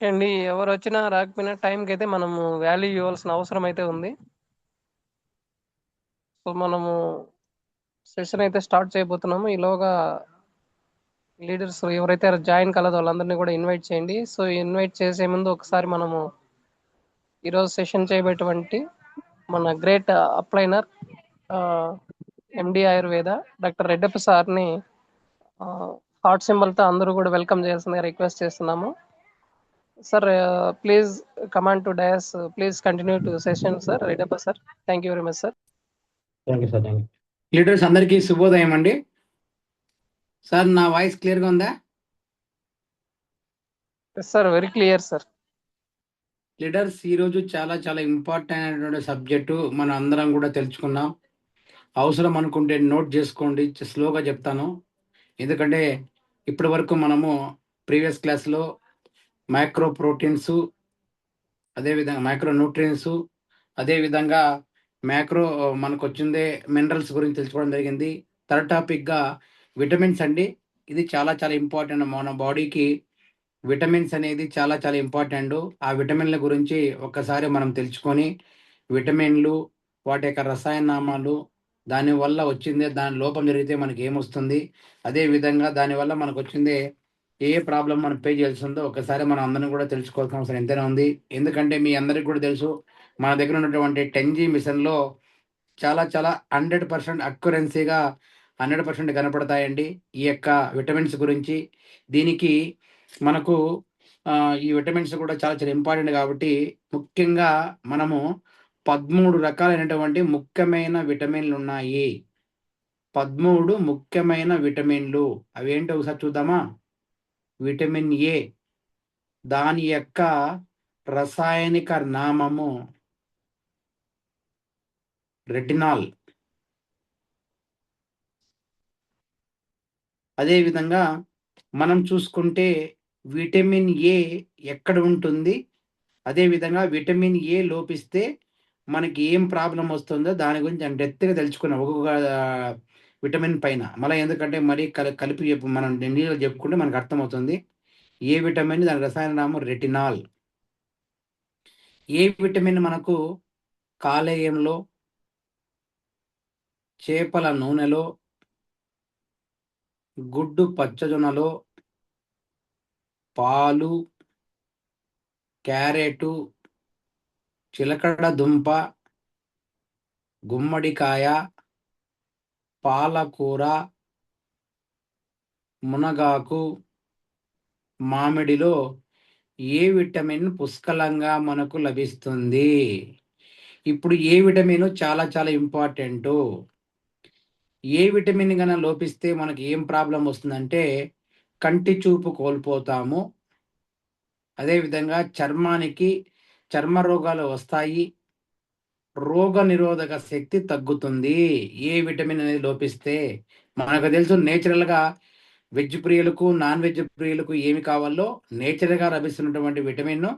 అండి ఎవరొచ్చినా రాకపోయినా టైంకి అయితే మనము వాల్యూ ఇవ్వాల్సిన అవసరం అయితే ఉంది. సో మనము సెషన్ అయితే స్టార్ట్ చేయబోతున్నాము. ఈలోగా లీడర్స్ ఎవరైతే జాయిన్ కాలేదో వాళ్ళందరినీ కూడా ఇన్వైట్ చేయండి. సో ఇన్వైట్ చేసే ముందు ఒకసారి మనము ఈరోజు సెషన్ చేయబెటువంటి మన గ్రేట్ అప్లైనర్ ఎండి ఆయుర్వేద డాక్టర్ రెడ్డప్ప సార్ని హార్ట్ సింబల్తో అందరూ కూడా వెల్కమ్ చేయాల్సిందిగా రిక్వెస్ట్ చేస్తున్నాము. Sir, please come on to dais. Please continue to session, sir. Redappa, sir. Thank you very much, sir. Thank you sir. Thank you. Leaders అందరికీ శుభోదయం అండి. సార్ నా వాయిస్ క్లియర్గా ఉందా? Yes, sir. Very clear, sir. Leaders ఈరోజు చాలా చాలా important అయినటువంటి సబ్జెక్టు మనం అందరం కూడా తెలుసుకున్నాం. అవసరం అనుకుంటే నోట్ చేసుకోండి, స్లోగా చెప్తాను. ఎందుకంటే ఇప్పటి వరకు మనము ప్రీవియస్ క్లాస్లో మైక్రో ప్రోటీన్స్, అదేవిధంగా మైక్రో న్యూట్రియన్స్, అదేవిధంగా మ్యాక్రో మనకు వచ్చిందే మినరల్స్ గురించి తెలుసుకోవడం జరిగింది. థర్డ్ టాపిక్గా విటమిన్స్ అండి. ఇది చాలా చాలా ఇంపార్టెంట్. మన బాడీకి విటమిన్స్ అనేది చాలా చాలా ఇంపార్టెంట్. ఆ విటమిన్ల గురించి ఒక్కసారి మనం తెలుసుకొని విటమిన్లు, వాటి యొక్క రసాయన నామాలు, దానివల్ల వచ్చిందే, దాని లోపం జరిగితే మనకి ఏమొస్తుంది, అదేవిధంగా దానివల్ల మనకు వచ్చిందే ఏ ప్రాబ్లం మనం పే చేయాల్సి ఉందో ఒకసారి మనం అందరం కూడా తెలుసుకోవాల్సిన అవసరం ఎంతైనా ఉంది. ఎందుకంటే మీ అందరికీ కూడా తెలుసు, మన దగ్గర ఉన్నటువంటి 10G మిషన్లో చాలా చాలా 100% అక్యురెన్సీగా 100% కనపడతాయండి ఈ యొక్క విటమిన్స్ గురించి. దీనికి మనకు ఈ విటమిన్స్ కూడా చాలా చాలా ఇంపార్టెంట్ కాబట్టి ముఖ్యంగా మనము 13 రకాలైనటువంటి ముఖ్యమైన విటమిన్లు ఉన్నాయి. 13 ముఖ్యమైన విటమిన్లు అవి ఏంటో ఒకసారి చూద్దామా? విటమిన్ ఏ, దాని యొక్క రసాయనిక నామము రెటినాల్. అదేవిధంగా మనం చూసుకుంటే విటమిన్ ఏ ఎక్కడ ఉంటుంది, అదేవిధంగా విటమిన్ ఏ లోపిస్తే మనకి ఏం ప్రాబ్లం వస్తుందో దాని గురించి నేను డెప్త్గా తెలుసుకున్నాం ఒక్కొక్క విటమిన్ పైన. మళ్ళీ ఎందుకంటే మరీ కలిపి మనం నీళ్ళు చెప్పుకుంటే మనకు అర్థమవుతుంది. ఏ విటమిన్, దాని రసాయన నామం రెటినాల్. ఏ విటమిన్ మనకు కాలేయంలో, చేపల నూనెలో, గుడ్డు పచ్చజొన్నలో, పాలు, క్యారెటు, చిలకడ దుంప, గుమ్మడికాయ, పాలకూర, మునగాకు, మామిడిలో ఏ విటమిన్ పుష్కలంగా మనకు లభిస్తుంది? ఇప్పుడు ఏ విటమిన్ చాలా చాలా ఇంపార్టెంటు. ఏ విటమిన్ కన్నా లోపిస్తే మనకి ఏం ప్రాబ్లం వస్తుందంటే కంటి చూపు కోల్పోతాము, అదేవిధంగా చర్మానికి చర్మ రోగాలు వస్తాయి, రోగ నిరోధక శక్తి తగ్గుతుంది. ఏ విటమిన్ అనేది లోపిస్తే మనకు తెలుసు, నేచురల్గా వెజ్ ప్రియులకు, నాన్ వెజ్ ప్రియులకు ఏమి కావాలో నేచురల్గా లభిస్తున్నటువంటి విటమిన్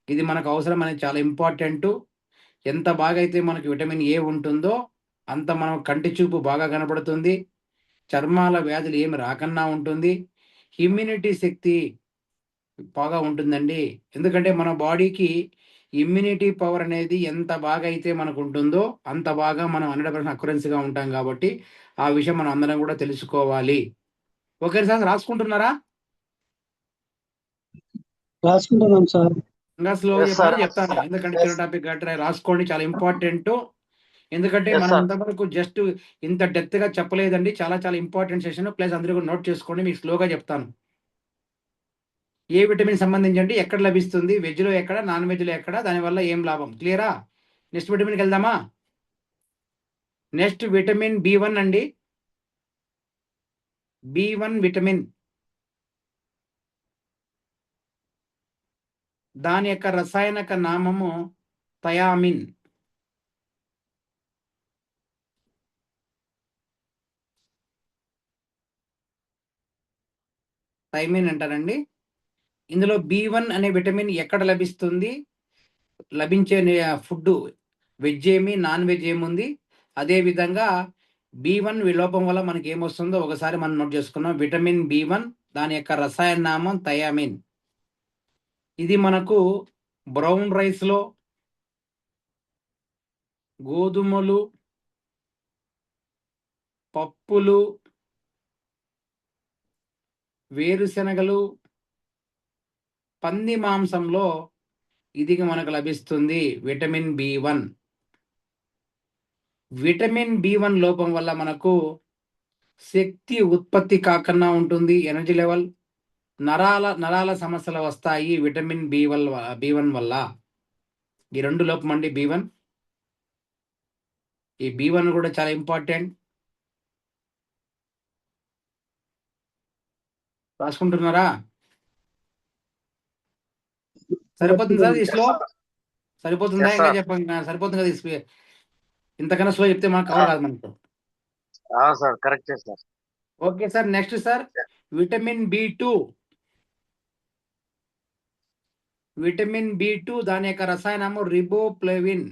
ఇది మనకు అవసరం అనేది చాలా ఇంపార్టెంటు. ఎంత బాగా అయితే మనకి విటమిన్ ఏ ఉంటుందో అంత మనం కంటి చూపు బాగా కనపడుతుంది, చర్మాల వ్యాధులు ఏమి రాకన్నా ఉంటుంది, ఇమ్యూనిటీ శక్తి బాగా ఉంటుందండి. ఎందుకంటే మన బాడీకి ఇమ్యూనిటీ పవర్ అనేది ఎంత బాగా అయితే మనకు ఉంటుందో అంత బాగా మనం 100% అక్యురెన్సీగా ఉంటాం కాబట్టి ఆ విషయం మనం అందరం కూడా తెలుసుకోవాలి. ఒకసారి రాసుకుంటున్నారా? రాసుకుంటున్నాం సార్. ఇంకా స్లో చెప్పండి, చెప్తాను. ఎందుకంటే చిన్న టాపిక్ గట్రా రాసుకోండి, చాలా ఇంపార్టెంట్. ఎందుకంటే మనం ఇంతవరకు జస్ట్ ఇంత డెప్త్ గా చెప్పలేదండి. చాలా చాలా ఇంపార్టెంట్ సెషన్. ప్లస్ అందరూ కూడా నోట్ చేసుకోండి, మీకు స్లోగా చెప్తాను. ఏ విటమిన్ సంబంధించి ఎక్కడ లభిస్తుంది, వెజ్ లో ఎక్కడ, నాన్ వెజ్ లో ఎక్కడ, దానివల్ల ఏం లాభం, క్లియరా? నెక్స్ట్ విటమిన్కి వెళ్దామా? నెక్స్ట్ విటమిన్ B1 అండి. B1 విటమిన్, దాని యొక్క రసాయనిక నామము థయామిన్. థైమిన్ అంటారండి. ఇందులో B1 అనే విటమిన్ ఎక్కడ లభిస్తుంది? లభించే ఫుడ్ వెజ్ ఏమి, నాన్ వెజ్ ఏముంది, అదేవిధంగా B1 విలోపం వల్ల మనకి ఏమొస్తుందో ఒకసారి మనం నోట్ చేసుకున్నాం. విటమిన్ B1 దాని యొక్క రసాయన నామం థయామిన్. ఇది మనకు బ్రౌన్ రైస్లో, గోధుమలు, పప్పులు, వేరుశనగలు, పంది మాంసంలో ఇది మనకు లభిస్తుంది విటమిన్ B1. విటమిన్ B1 లోపం వల్ల మనకు శక్తి ఉత్పత్తి కాకుండా ఉంటుంది, ఎనర్జీ లెవెల్, నరాల సమస్యలు వస్తాయి విటమిన్ B1 వల్ల. ఈ రెండు లోపం అండి B1. ఈ B1 కూడా చాలా ఇంపార్టెంట్. రాసుకుంటున్నారా? సరిపోతుంది సార్ ఈ స్లో? సరిపోతుందా? Yes, ఇంకా sir. చెప్పండి. సరిపోతుంది కదా? ఇంతకన్నా స్లో చెప్తే మనకు కవర్ కాదు మనకు. Sir correct sir. Okay sir. Next sir vitamin B2. Vitamin B2 దాని యొక్క రసాయనము రిబోఫ్లేవిన్.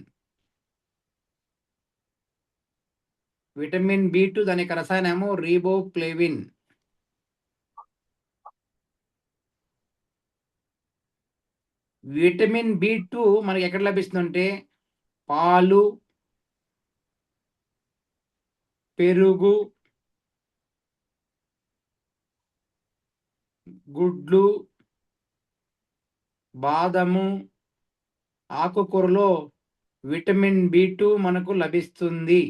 విటమిన్ B2 దాని యొక్క రసాయనము రిబోఫ్లేవిన్. విటమిన్ B2 మనకి ఎక్కడ లభిస్తుందంటే పాలు, పెరుగు, గుడ్లు, బాదము, ఆకుకూరలో విటమిన్ B2 మనకు లభిస్తుంది.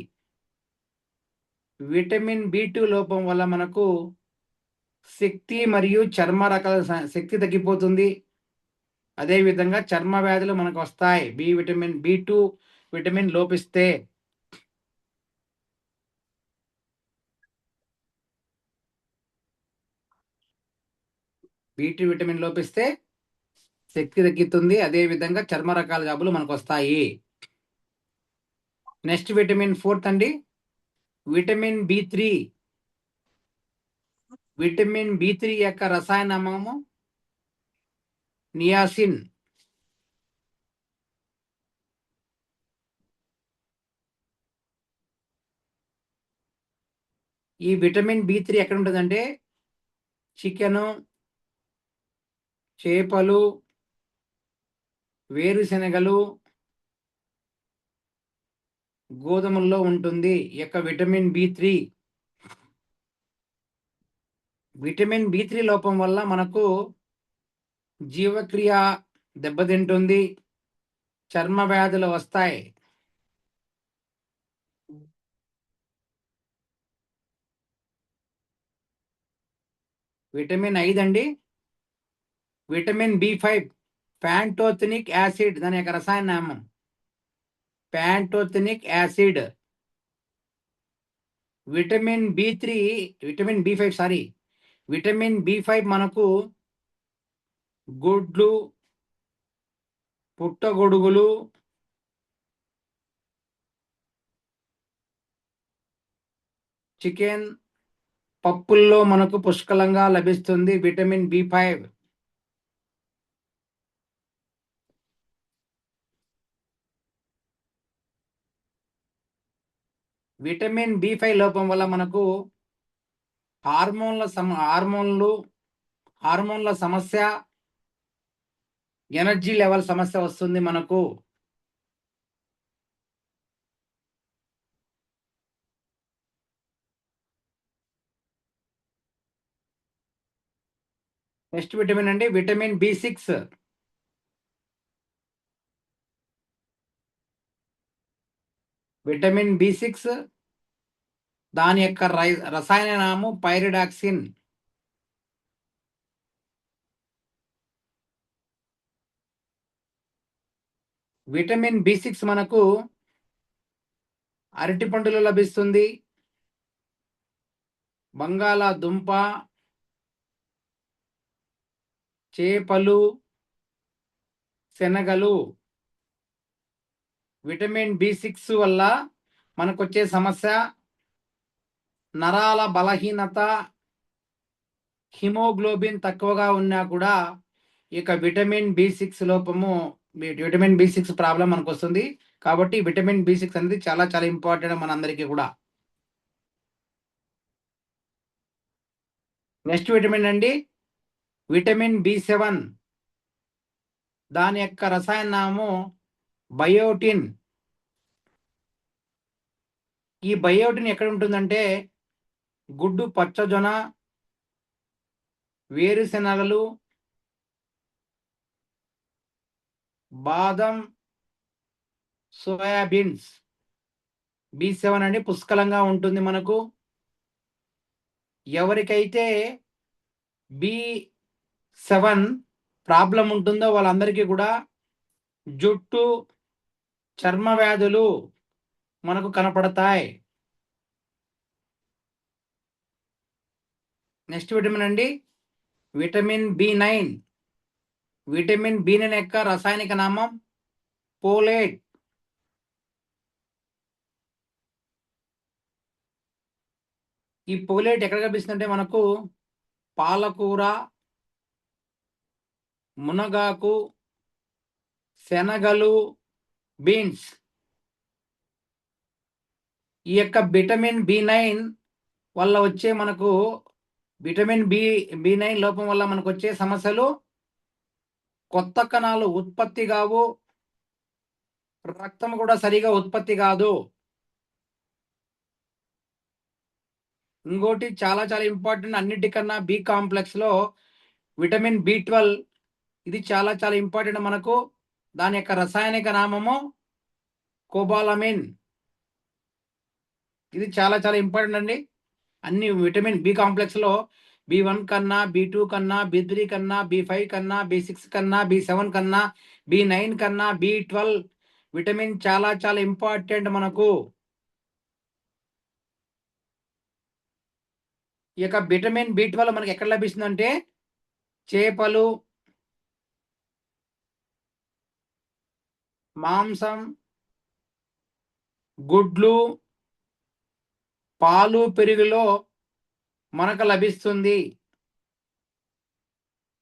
విటమిన్ B2 లోపం వల్ల మనకు శక్తి మరియు చర్మ రకాల శక్తి తగ్గిపోతుంది. అదేవిధంగా చర్మ వ్యాధులు మనకు వస్తాయి B2 విటమిన్ లోపిస్తే. B2 విటమిన్ లోపిస్తే శక్తి తగ్గుతుంది, అదేవిధంగా చర్మ రకాల జబ్బులు మనకు వస్తాయి. నెక్స్ట్ విటమిన్ 4 అండి విటమిన్ B3. విటమిన్ B3 యొక్క రసాయనము నియాసిన్. ఈ విటమిన్ B3 ఎక్కడ ఉంటుందంటే చికెను, చేపలు, వేరుశనగలు, గోధుమల్లో ఉంటుంది ఈ యొక్క విటమిన్ B3. విటమిన్ B3 లోపం వల్ల మనకు జీవక్రియ దెబ్బతింటుంది, చర్మ వ్యాధులు వస్తాయి. విటమిన్ 5 అండి విటమిన్ B5 ప్యాంటోథెనిక్ యాసిడ్. దాని యొక్క రసాయన నామం ప్యాంటోథెనిక్ యాసిడ్. విటమిన్ B5 మనకు గుడ్లు, పుట్టగొడుగులు, చికెన్, పప్పుల్లో మనకు పుష్కలంగా లభిస్తుంది విటమిన్ B5. విటమిన్ B5 లోపం వల్ల మనకు హార్మోన్ల సమస్య, ఎనర్జీ లెవెల్ సమస్య వస్తుంది మనకు. నెక్స్ట్ విటమిన్ అండి విటమిన్ B6. విటమిన్ B6 దాని యొక్క రసాయన నామం పైరిడాక్సిన్. విటమిన్ B6 మనకు అరటి పండులో లభిస్తుంది, బంగాళాదుంప, చేపలు, శనగలు. విటమిన్ B6 వల్ల మనకు వచ్చే సమస్య నరాల బలహీనత, హిమోగ్లోబిన్ తక్కువగా ఉన్నా కూడా ఇక విటమిన్ B6 లోపము, విటమిన్ B6 ప్రాబ్లం మనకు వస్తుంది. కాబట్టి విటమిన్ B6 అనేది చాలా చాలా ఇంపార్టెంట్ మనందరికీ కూడా. నెక్స్ట్ విటమిన్ అండి విటమిన్ B7. దాని యొక్క రసాయన నామం బయోటిన్. ఈ బయోటిన్ ఎక్కడ ఉంటుందంటే గుడ్డు పచ్చజొన్న, వేరుశెనగలు, బాదం, సోయాబీన్స్. B7 అండి పుష్కలంగా ఉంటుంది మనకు. ఎవరికైతే B7 ప్రాబ్లం ఉంటుందో వాళ్ళందరికీ కూడా జుట్టు, చర్మ వ్యాధులు మనకు కనపడతాయి. నెక్స్ట్ విటమిన్ అండి విటమిన్ B9. విటమిన్ B9 యొక్క రసాయనిక నామం పోలేట్. ఈ పోలేట్ ఎక్కడ కనిపిస్తుందంటే మనకు పాలకూర, మునగాకు, శనగలు, బీన్స్. ఈ యొక్క విటమిన్ B9 వల్ల వచ్చే మనకు విటమిన్ B9 లోపం వల్ల మనకు వచ్చే సమస్యలు కొత్త కణాలు ఉత్పత్తి కావు, రక్తం కూడా సరిగా ఉత్పత్తి కాదు. ఇంకోటి చాలా చాలా ఇంపార్టెంట్, అన్నిటికన్నా B కాంప్లెక్స్ లో విటమిన్ B12 ఇది చాలా చాలా ఇంపార్టెంట్ మనకు. దాని యొక్క రసాయనిక నామము కోబాలమిన్. ఇది చాలా చాలా ఇంపార్టెంట్ అండి. అన్ని విటమిన్ B కాంప్లెక్స్ లో B1 కన్నా, B2 కన్నా, B3 కన్నా, B5 కన్నా, B6 కన్నా, B7 కన్నా, B9 కన్నా B12 విటమిన్ చాలా చాలా ఇంపార్టెంట్ మనకు. ఈ యొక్క విటమిన్ B12 మనకి ఎక్కడ లభిస్తుందంటే చేపలు, మాంసం, గుడ్లు, పాలు, పెరుగులో మనకు లభిస్తుంది.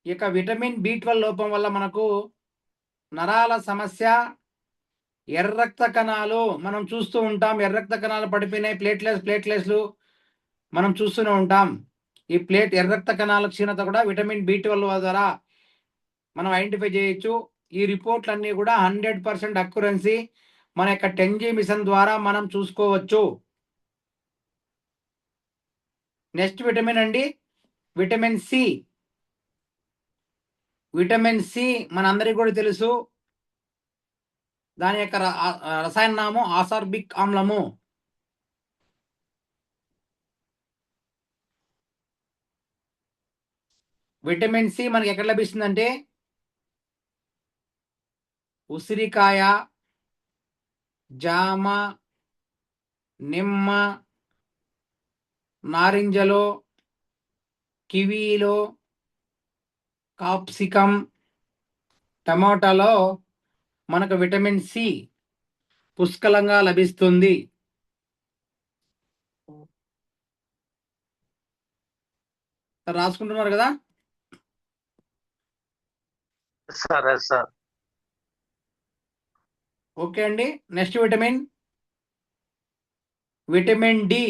ఈ యొక్క విటమిన్ B12 లోపం వల్ల మనకు నరాల సమస్య, ఎర్ర రక్త కణాలు మనం చూస్తూ ఉంటాం. ఎర్ర రక్త కణాలు పడిపోయినాయి, ప్లేట్లెస్లు మనం చూస్తూనే ఉంటాం. ఈ ఎర్ర రక్త కణాల క్షీణత కూడా విటమిన్ B12 ద్వారా మనం ఐడెంటిఫై చేయొచ్చు. ఈ రిపోర్ట్లన్నీ కూడా 100% అక్యురెన్సీ మన యొక్క 10G మిషన్ ద్వారా మనం చూసుకోవచ్చు. నెక్స్ట్ విటమిన్ అండి విటమిన్ సి. విటమిన్ సి మనందరికీ కూడా తెలుసు. దాని యొక్క రసాయన నామం ఆసార్బిక్ ఆమ్లము. విటమిన్ సి మనకి ఎక్కడ లభిస్తుందంటే ఉసిరికాయ, జామ, నిమ్మ, నారింజలో, కివీలో, కాప్సికం, టమాటాలో మనకు విటమిన్ సి పుష్కలంగా లభిస్తుంది. రాసుకుంటున్నారు కదా? సార్ ఓకే అండి. Next vitamin vitamin D.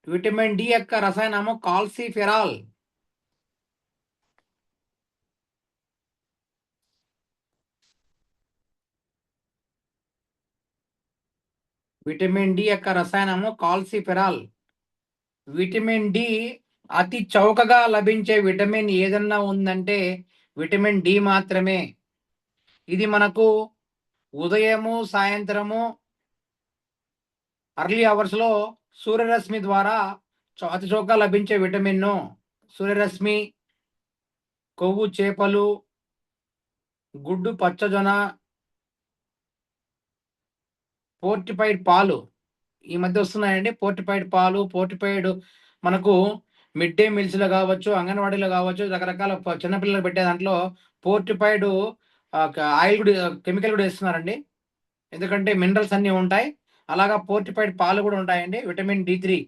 Vitamin D యొక్క రసాయనము కాల్సిఫెరాల్. విటమిన్ డి యొక్క రసాయనము కాల్సిఫెరాల్. విటమిన్ డి అతి చౌకగా లభించే విటమిన్ ఏదన్నా ఉందంటే విటమిన్ డి మాత్రమే. ఇది మనకు ఉదయము, సాయంత్రము, అర్లీ అవర్స్ లో సూర్యరశ్మి ద్వారా అతి చౌకగా లభించే విటమిన్. సూర్యరశ్మి, కొవ్వు చేపలు, గుడ్డు పచ్చజొన్న, పోర్టిఫైడ్ పాలు ఈ మధ్య వస్తున్నాయండి. పోర్టిఫైడ్ పాలు, పోర్టిఫైడ్ మనకు మిడ్ డే మీల్స్ లో కావచ్చు, అంగన్వాడీలో కావచ్చు, రకరకాల చిన్నపిల్లలు పెట్టే దాంట్లో పోర్టిఫైడ్ ఆయిల్ కూడా, కెమికల్ కూడా వేస్తున్నారండి. ఎందుకంటే మినరల్స్ అన్ని ఉంటాయి. అలాగా పోర్టిఫైడ్ పాలు కూడా ఉంటాయండి. Vitamin D3.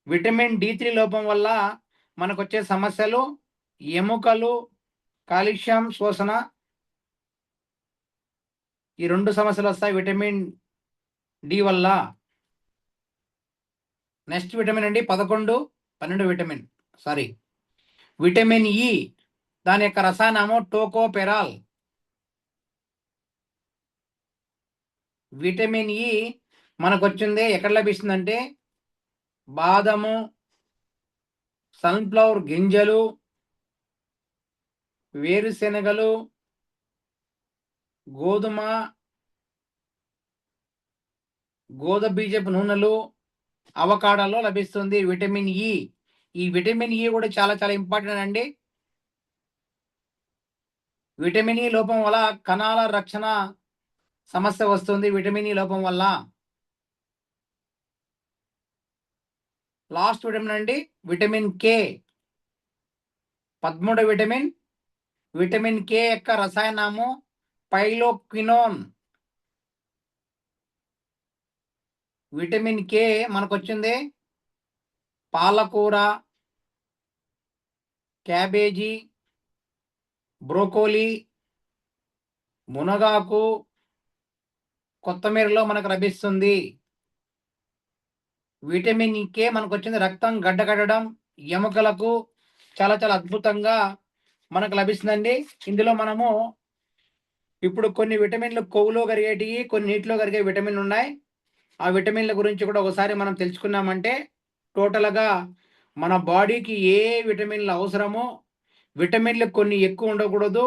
విటమిన్ D3 లోపం వల్ల మనకు వచ్చే సమస్యలు ఎముకలు, కాల్షియం శోషణ, ఈ 2 సమస్యలు వస్తాయి విటమిన్ డి వల్ల. నెక్స్ట్ విటమిన్ అండి 11, 12 విటమిన్. Vitamin E. దాని యొక్క రసాయనము టోకోపెరాల్. విటమిన్ ఇ మనకు వచ్చింది ఎక్కడ లభిస్తుందంటే బాదము, సన్ఫ్లవర్ గింజలు, వేరుశెనగలు, గోధుమ నూనెలు, అవకాడోలో లభిస్తుంది విటమిన్ ఇ. ఈ విటమిన్ ఇ కూడా చాలా చాలా ఇంపార్టెంట్ అండి. విటమిన్ ఇ లోపం వల్ల కణాల రక్షణ సమస్య వస్తుంది. విటమిన్ ఇ లోపం వల్ల. లాస్ట్ విటమిన్ అండి విటమిన్ కే. 13వ విటమిన్ కే యొక్క రసాయనము పైలోక్వినోన్. విటమిన్ కే మనకు వచ్చింది పాలకూర, క్యాబేజీ, బ్రోకోలీ, మునగాకు, కొత్తిమీరలో మనకు లభిస్తుంది. విటమిన్ కే మనకు వచ్చింది రక్తం గడ్డకట్టడం, ఎముకలకు చాలా చాలా అద్భుతంగా మనకు లభిస్తుందండి. ఇందులో మనము ఇప్పుడు కొన్ని విటమిన్లు కొవ్వులో కరిగేటివి, కొన్ని నీటిలో కరిగే విటమిన్లు ఉన్నాయి. ఆ విటమిన్ల గురించి కూడా ఒకసారి మనం తెలుసుకున్నామంటే టోటల్గా మన బాడీకి ఏ విటమిన్లు అవసరమో, విటమిన్లు కొన్ని ఎక్కువ ఉండకూడదు,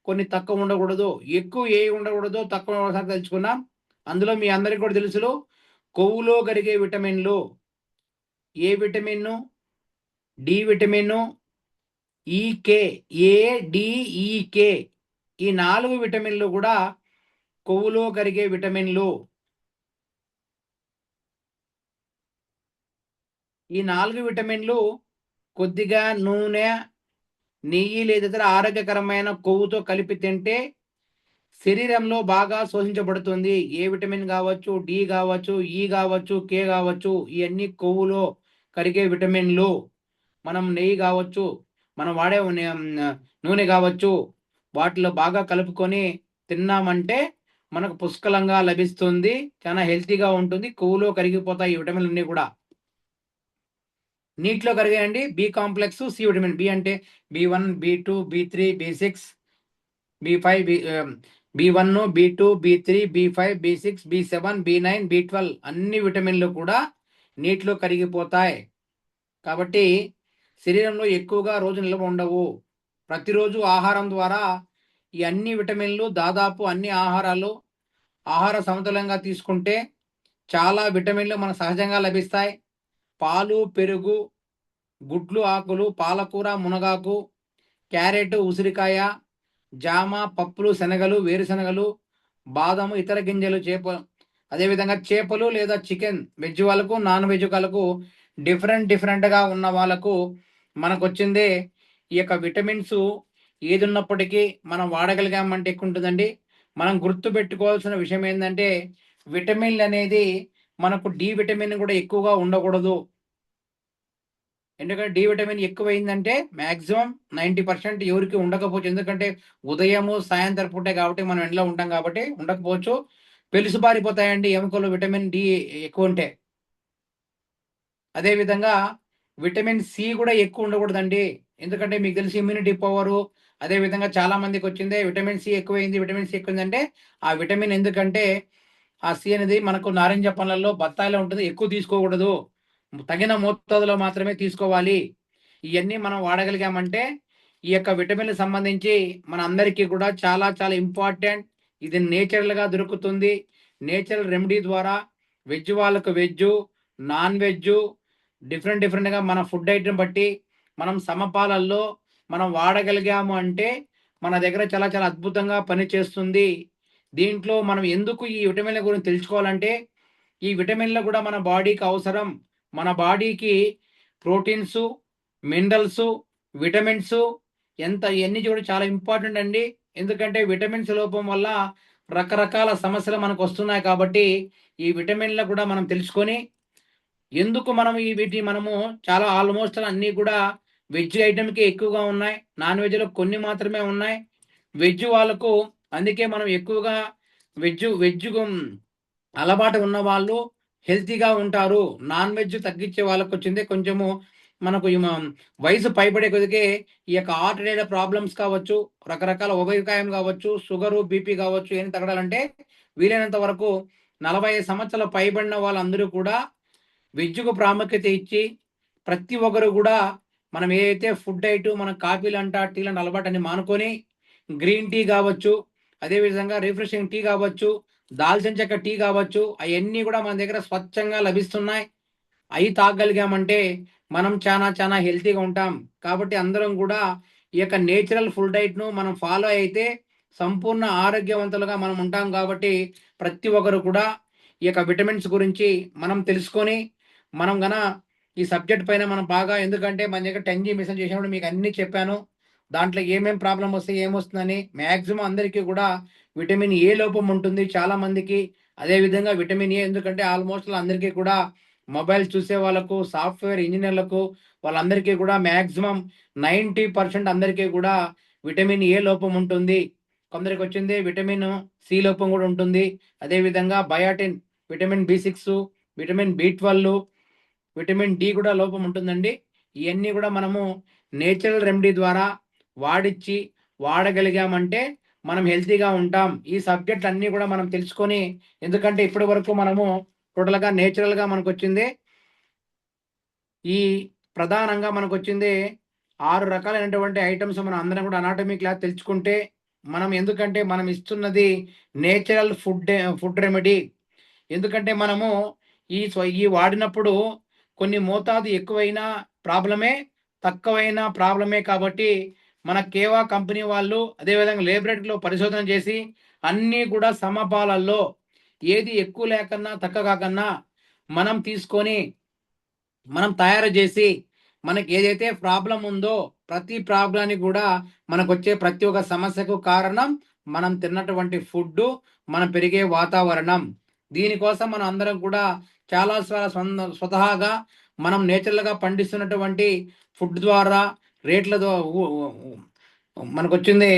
కొన్ని తక్కువ ఉండకూడదు, ఎక్కువ ఏ ఉండకూడదు, తక్కువ ఒకసారి తెలుసుకున్నాం. అందులో మీ అందరికీ కూడా తెలుసు కొవ్వులో కరిగే విటమిన్లు A vitamin, D vitamin, E K, A D E K, ఈ 4 విటమిన్లు కూడా కొవ్వులో కరిగే విటమిన్లు. ఈ 4 విటమిన్లు కొద్దిగా నూనె, నెయ్యి లేదా ఇతర ఆరోగ్యకరమైన కొవ్వుతో కలిపి తింటే శరీరంలో బాగా శోషించబడుతుంది. ఏ విటమిన్ కావచ్చు, డి కావచ్చు, ఈ కావచ్చు, కే కావచ్చు, ఇవన్నీ కొవ్వులో కరిగే విటమిన్లు. మనం నెయ్యి కావచ్చు, మనం వాడే నూనె కావచ్చు, వాటిలో బాగా కలుపుకొని తిన్నామంటే మనకు పుష్కలంగా లభిస్తుంది. చాలా హెల్తీగా ఉంటుంది. కొవ్వులో కరిగిపోతాయి ఈ విటమిన్లు అన్నీ కూడా. నీటిలో కరిగాయండి B complex, C vitamin. B అంటే B1, B2, B3, B6, B5, B1, B2, B3, B5, B6, B7, B9, B12 అన్ని విటమిన్లు కూడా నీటిలో కరిగిపోతాయి. కాబట్టి శరీరంలో ఎక్కువగా రోజు నిల్వ ఉండవు. ప్రతిరోజు ఆహారం ద్వారా ఈ అన్ని విటమిన్లు దాదాపు అన్ని ఆహార సమతుల్యంగా తీసుకుంటే చాలా విటమిన్లు మనకు సహజంగా లభిస్తాయి. పాలు, పెరుగు, గుడ్లు, ఆకులు, పాలకూర, మునగాకు, క్యారెట్, ఉసిరికాయ, జామ, పప్పులు, శనగలు, వేరుశనగలు, బాదము, ఇతర గింజలు, అదేవిధంగా చేపలు లేదా చికెన్, వెజ్ వాళ్ళకు, నాన్ వెజ్ వాళ్ళకు డిఫరెంట్గా ఉన్న వాళ్ళకు మనకు వచ్చిందే ఈ యొక్క విటమిన్స్ ఏది ఉన్నప్పటికీ మనం వాడగలిగామంటే ఎక్కువ ఉంటుందండి. మనం గుర్తు పెట్టుకోవాల్సిన విషయం ఏంటంటే విటమిన్లు అనేది మనకు డి విటమిన్ కూడా ఎక్కువగా ఉండకూడదు. ఎందుకంటే డి విటమిన్ ఎక్కువైందంటే మ్యాక్సిమం 90% ఎవరికి ఉండకపోవచ్చు. ఎందుకంటే ఉదయము సాయంత్రం పూటే కాబట్టి మనం ఎండలో ఉంటాం కాబట్టి ఉండకపోవచ్చు. పెలుసుబారిపోతాయండి ఎముకలు విటమిన్ డి ఎక్కువ ఉంటే. అదేవిధంగా విటమిన్ సి కూడా ఎక్కువ ఉండకూడదండి. ఎందుకంటే మీకు తెలిసి ఇమ్యూనిటీ పవరు, అదేవిధంగా చాలా మందికి వచ్చిందే విటమిన్ సి ఎక్కువైందంటే ఆ విటమిన్ ఎందుకంటే ఆ సి అనేది మనకు నారింజ పండ్లలో, బత్తాయిలో ఉంటుంది. ఎక్కువ తీసుకోకూడదు, తగిన మోతాదులో మాత్రమే తీసుకోవాలి. ఇవన్నీ మనం వాడగలిగామంటే ఈ యొక్క విటమిన్లకు సంబంధించి మన అందరికీ కూడా చాలా చాలా ఇంపార్టెంట్. ఇది నేచురల్గా దొరుకుతుంది. నేచురల్ రెమెడీ ద్వారా వెజ్ వాళ్ళకు వెజ్, నాన్ వెజ్ డిఫరెంట్గా మన ఫుడ్ ఐటమ్ బట్టి మనం సమపాలల్లో మనం వాడగలిగాము అంటే మన దగ్గర చాలా చాలా అద్భుతంగా పనిచేస్తుంది. దీంట్లో మనం ఎందుకు ఈ విటమిన్ల గురించి తెలుసుకోవాలంటే ఈ విటమిన్లు కూడా మన బాడీకి అవసరం. మన బాడీకి ప్రోటీన్స్, మినరల్స్, విటమిన్స్ ఇవన్నీ కూడా చాలా ఇంపార్టెంట్ అండి. ఎందుకంటే విటమిన్స్ లోపం వల్ల రకరకాల సమస్యలు మనకు వస్తున్నాయి. కాబట్టి ఈ విటమిన్లు కూడా మనం తెలుసుకొని ఎందుకు మనం వీటిని మనము చాలా ఆల్మోస్ట్ అన్నీ కూడా వెజ్ ఐటమ్కి ఎక్కువగా ఉన్నాయి, నాన్ వెజ్లో కొన్ని మాత్రమే ఉన్నాయి. వెజ్ వాళ్ళకు అందుకే మనం ఎక్కువగా వెజ్ అలవాటు ఉన్న వాళ్ళు హెల్తీగా ఉంటారు. నాన్ వెజ్ తగ్గించే వాళ్ళకు వచ్చింది కొంచెము మనకు వయసు పైబడే కొద్దికే ఈ యొక్క హార్ట్ రిలేటెడ్ ప్రాబ్లమ్స్ కావచ్చు, రకరకాల ఉబకాయం కావచ్చు, షుగరు, బీపీ కావచ్చు, ఏం తగ్గడాలంటే వీలైనంత వరకు 45 సంవత్సరాల పైబడిన వాళ్ళందరూ కూడా విద్యకు ప్రాముఖ్యత ఇచ్చి ప్రతి ఒక్కరు కూడా మనం ఏదైతే ఫుడ్ డైట్ మనం కాఫీలంట టీలంట అలవాటని మానుకొని గ్రీన్ టీ కావచ్చు, అదేవిధంగా రిఫ్రెషింగ్ టీ కావచ్చు, దాల్చిన చెక్క టీ కావచ్చు, అవన్నీ కూడా మన దగ్గర స్వచ్ఛంగా లభిస్తున్నాయి. అవి తాగలిగామంటే మనం చాలా చాలా హెల్తీగా ఉంటాం. కాబట్టి అందరం కూడా ఈ యొక్క నేచురల్ ఫుడ్ డైట్ను మనం ఫాలో అయితే సంపూర్ణ ఆరోగ్యవంతులుగా మనం ఉంటాం. కాబట్టి ప్రతి ఒక్కరు కూడా ఈ యొక్క విటమిన్స్ గురించి మనం తెలుసుకొని మనం గన ఈ సబ్జెక్ట్ పైన మనం బాగా, ఎందుకంటే మన దగ్గర 10G మిషన్ చేసినప్పుడు మీకు అన్ని చెప్పాను. దాంట్లో ఏమేం ప్రాబ్లం వస్తే ఏమొస్తుందని. మ్యాక్సిమం అందరికీ కూడా విటమిన్ ఏ లోపం ఉంటుంది చాలా మందికి. అదేవిధంగా విటమిన్ ఏ, ఎందుకంటే ఆల్మోస్ట్ అందరికీ కూడా మొబైల్ చూసే వాళ్ళకు, సాఫ్ట్వేర్ ఇంజనీర్లకు, వాళ్ళందరికీ కూడా మ్యాక్సిమం 90% అందరికీ కూడా విటమిన్ ఏ లోపం ఉంటుంది. కొందరికి వచ్చింది విటమిన్ సి లోపం కూడా ఉంటుంది. అదేవిధంగా biotin, vitamin B6, vitamin B12, vitamin D కూడా లోపం ఉంటుందండి. ఇవన్నీ కూడా మనము నేచురల్ రెమెడీ ద్వారా వాడగలిగామంటే మనం హెల్తీగా ఉంటాం. ఈ సబ్జెక్ట్ అన్నీ కూడా మనం తెలుసుకొని, ఎందుకంటే ఇప్పటి వరకు మనము టోటల్గా నేచురల్గా మనకు వచ్చింది ఈ ప్రధానంగా మనకు వచ్చింది 6 రకాలైనటువంటి ఐటమ్స్. మనం అందరం కూడా అనాటమీ క్లాస్ తెలుసుకుంటే మనం, ఎందుకంటే మనం ఇస్తున్నది నేచురల్ ఫుడ్ రెమెడీ. ఎందుకంటే మనము ఈ వాడినప్పుడు కొన్ని మోతాదు ఎక్కువైనా ప్రాబ్లమే, తక్కువైనా ప్రాబ్లమే. కాబట్టి మన కేవా కంపెనీ వాళ్ళు అదేవిధంగా లేబొరేటరీలో పరిశోధన చేసి అన్నీ కూడా సమపాలల్లో ఏది ఎక్కువ లేకన్నా తక్కువ కాకన్నా మనం తీసుకొని మనం తయారు చేసి మనకి ఏదైతే ప్రాబ్లం ఉందో ప్రతి ప్రాబ్లానికి కూడా మనకు వచ్చే ప్రతి ఒక్క సమస్యకు కారణం మనం తిన్నటువంటి ఫుడ్, మనం పెరిగే వాతావరణం. దీనికోసం మనం అందరం కూడా చాలా స్వతహాగా మనం నేచురల్గా పండిస్తున్నటువంటి ఫుడ్ ద్వారా, రేట్ల మనకు వచ్చింది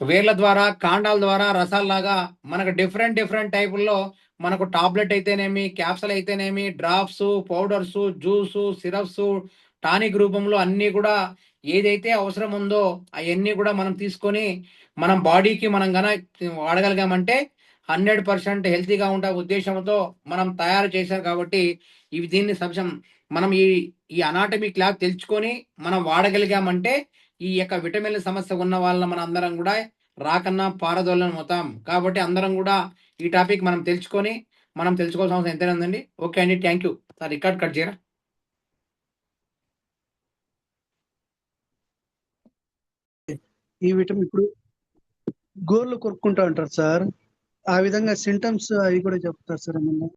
వేర్ల ద్వారా, కాండాల ద్వారా, రసాల్లాగా మనకు డిఫరెంట్ టైపుల్లో మనకు టాబ్లెట్ అయితేనేమి, క్యాప్సల్ అయితేనేమి, drops, powders, juice, syrups, tonic రూపంలో అన్నీ కూడా ఏదైతే అవసరం ఉందో అవన్నీ కూడా మనం తీసుకొని మనం బాడీకి మనం గన వాడగలిగామంటే 100% హెల్తీగా ఉండే ఉద్దేశంతో మనం తయారు చేశారు. కాబట్టి దీన్ని మనం ఈ అనాటమీ క్లాస్ తెలుసుకొని మనం వాడగలిగామంటే ఈ యొక్క విటమిన్ల సమస్య ఉన్న వాళ్ళని మనం అందరం కూడా రాకన్నా పారదోళన అవుతాం. కాబట్టి అందరం కూడా ఈ టాపిక్ మనం తెలుసుకొని మనం తెలుసుకోవాల్సిన అవసరం ఎంతైనా ఉందండి. ఓకే అండి, thank you sir. Record cut చేయరా? ఈ విటమిన్ ఇప్పుడు గోర్లు కొరుక్కుంటా ఉంటారు సార్, ఆ విధంగా సింటమ్స్ అవి కూడా చెప్తారు సార్ ఏమన్నా?